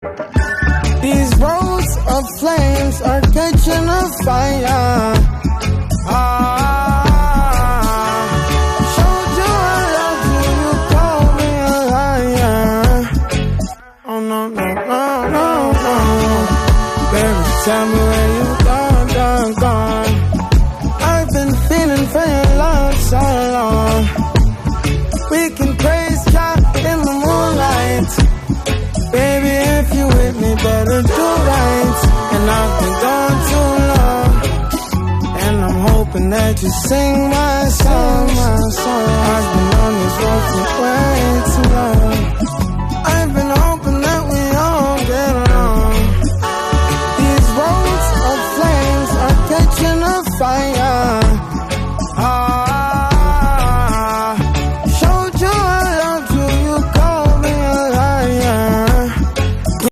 These roads of flames are catching a fire. Showed you I love you, you called me a liar. Oh no, no, no, no, no. Baby, tell me where you gone, gone, gone. I've been feeling for your love so long. We can praise God in the moonlight. Baby, if you with me, better do right. And I've been gone too long, and I'm hoping that you sing my song, my song. I've been on this road for way too long.